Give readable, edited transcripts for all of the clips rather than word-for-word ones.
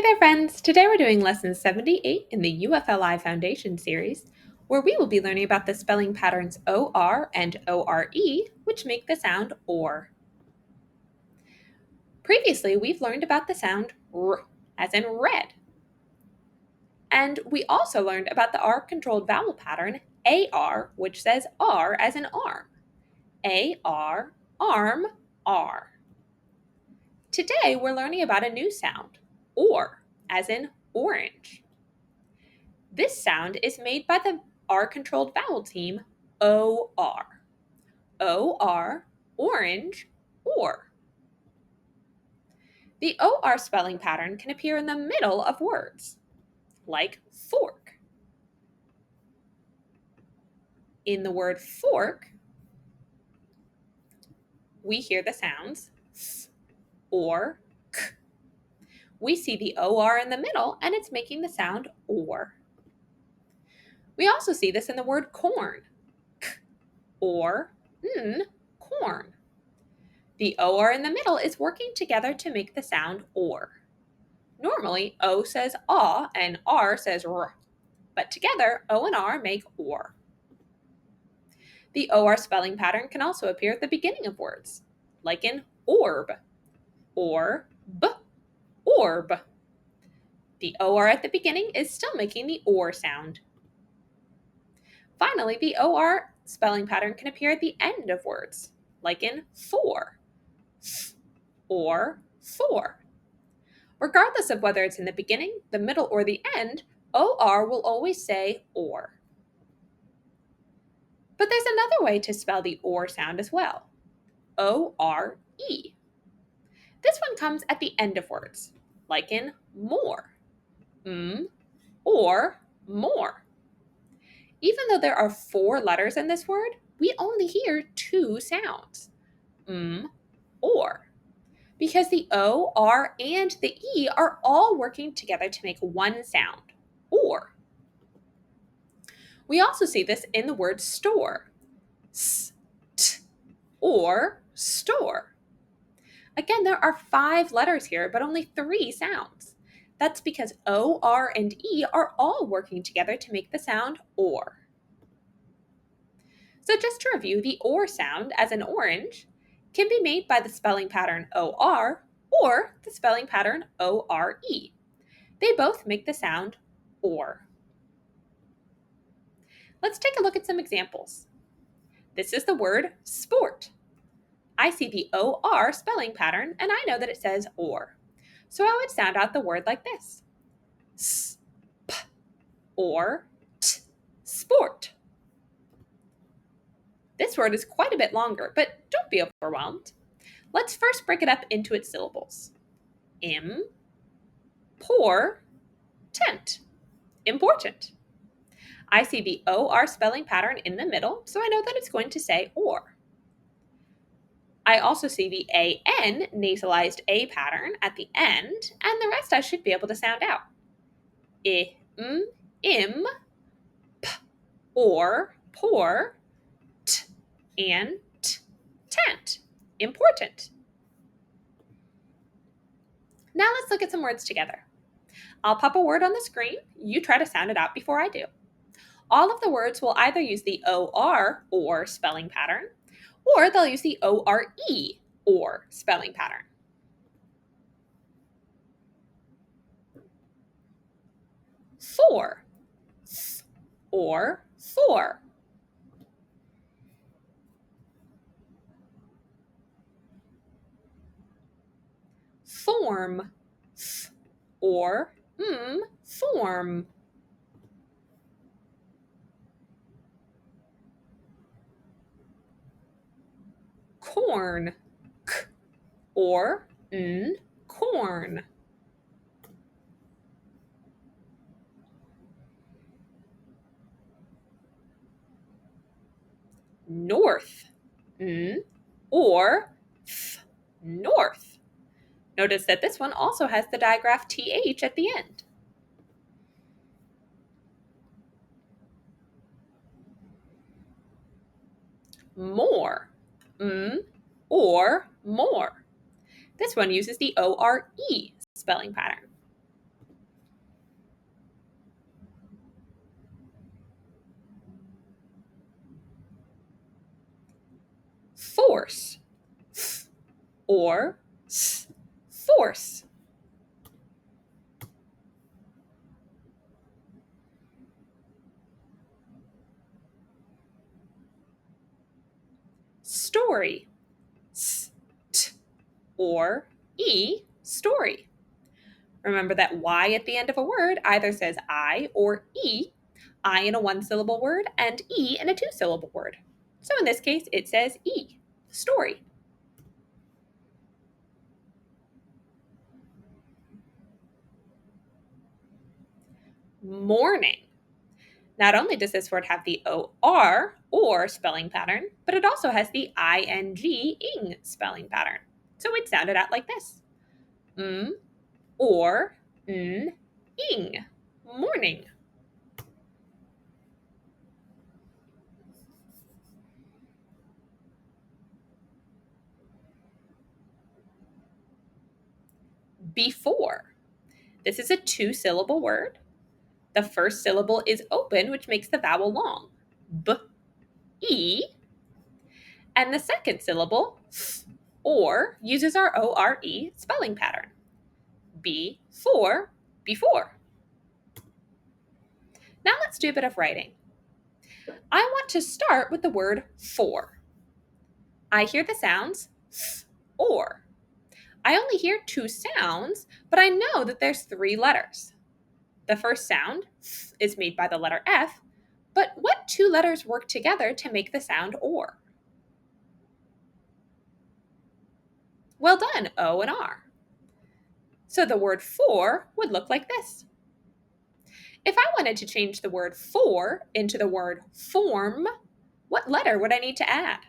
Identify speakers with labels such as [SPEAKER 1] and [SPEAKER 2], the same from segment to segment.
[SPEAKER 1] Hey there, friends! Today we're doing lesson 78 in the UFLI Foundation series, where we will be learning about the spelling patterns OR and ORE, which make the sound OR. Previously, we've learned about the sound R, as in red. And we also learned about the R-controlled vowel pattern AR, which says R as in arm. AR, arm, R. Today, we're learning about a new sound, OR, as in orange. This sound is made by the R-controlled vowel team OR. OR, orange, or. The OR spelling pattern can appear in the middle of words, like fork. In the word fork, we hear the sounds f or k. We see the OR in the middle, and it's making the sound or. We also see this in the word corn, k or n, corn. The OR in the middle is working together to make the sound OR. Normally, O says AW and R says R, but together, O and R make OR. The OR spelling pattern can also appear at the beginning of words, like in orb, or b, orb. The OR at the beginning is still making the OR sound. Finally, the OR spelling pattern can appear at the end of words, like in for, or for. Regardless of whether it's in the beginning, the middle, or the end, OR will always say OR. But there's another way to spell the OR sound as well. O-R-E. This one comes at the end of words, like in more, or more. Even though there are 4 letters in this word, we only hear 2 sounds, or. Because the O, R, and the E are all working together to make one sound, or. We also see this in the word store, st, or store. Again, there are 5 letters here, but only 3 sounds. That's because O, R, and E are all working together to make the sound or. So just to review, the or sound, as in orange, can be made by the spelling pattern OR or the spelling pattern ORE. They both make the sound or. Let's take a look at some examples. This is the word sport. I see the OR spelling pattern and I know that it says or. So I would sound out the word like this. S-p or t, sport. This word is quite a bit longer, but don't be overwhelmed. Let's first break it up into its syllables. Pour, tent, important. I see the OR spelling pattern in the middle, so I know that it's going to say or. I also see the AN nasalized A pattern at the end, and the rest I should be able to sound out. Im, p, or, pour, t, and t, tent, important. Now let's look at some words together. I'll pop a word on the screen. You try to sound it out before I do. All of the words will either use the OR or spelling pattern, or they'll use the ORE or spelling pattern. For, or for. Form, or form. Corn, k, or n, corn. North, n, or f, north. Notice that this one also has the digraph TH at the end. More, or more. This one uses the ORE spelling pattern. force, or force. Story, st, or e, story. Remember that Y at the end of a word either says I or E, I in a one-syllable word and E in a two-syllable word. So in this case, it says E, story. Morning. Not only does this word have the OR, or spelling pattern, but it also has the ING, ing spelling pattern. So it sounded out like this. Or, ing, morning. Before. This is a two-syllable word. The first syllable is open, which makes the vowel long. B, E. And the second syllable, or, uses our ORE spelling pattern. Before. Now let's do a bit of writing. I want to start with the word for. I hear the sounds or. I only hear two sounds, but I know that there's three letters. The first sound is made by the letter F, but what two letters work together to make the sound or? Well done, O and R. So the word for would look like this. If I wanted to change the word for into the word form, what letter would I need to add?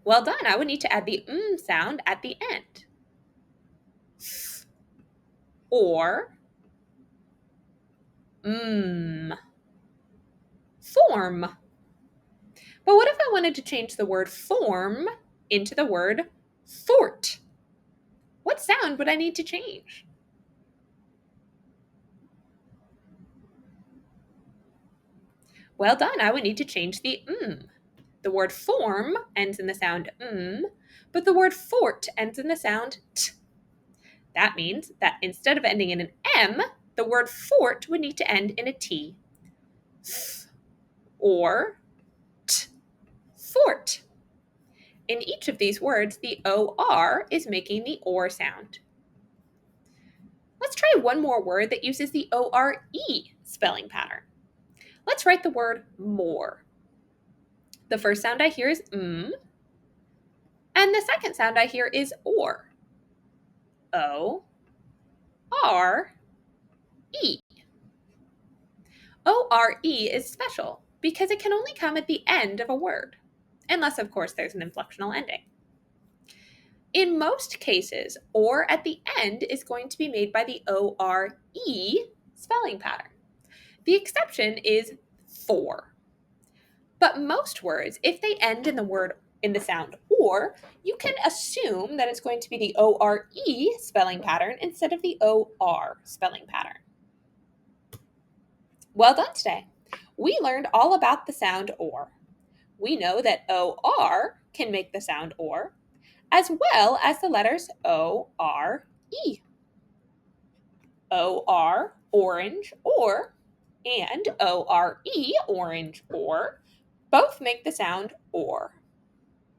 [SPEAKER 1] Well done, I would need to add the sound at the end. Or form. But what if I wanted to change the word form into the word fort? What sound would I need to change? Well done, I would need to change the The word form ends in the sound but the word fort ends in the sound t. That means that instead of ending in an M, the word fort would need to end in a T. Or t, fort. In each of these words, the OR is making the OR sound. Let's try one more word that uses the ORE spelling pattern. Let's write the word more. The first sound I hear is and the second sound I hear is or. O-R-E. O-R-E is special because it can only come at the end of a word, unless, of course, there's an inflectional ending. In most cases, or at the end is going to be made by the O-R-E spelling pattern. The exception is for. But most words, if they end in the sound or, you can assume that it's going to be the ORE spelling pattern instead of the OR spelling pattern. Well done today. We learned all about the sound or. We know that OR can make the sound or, as well as the letters O-R-E. O-R, orange, or, and O-R-E, orange, or, both make the sound or.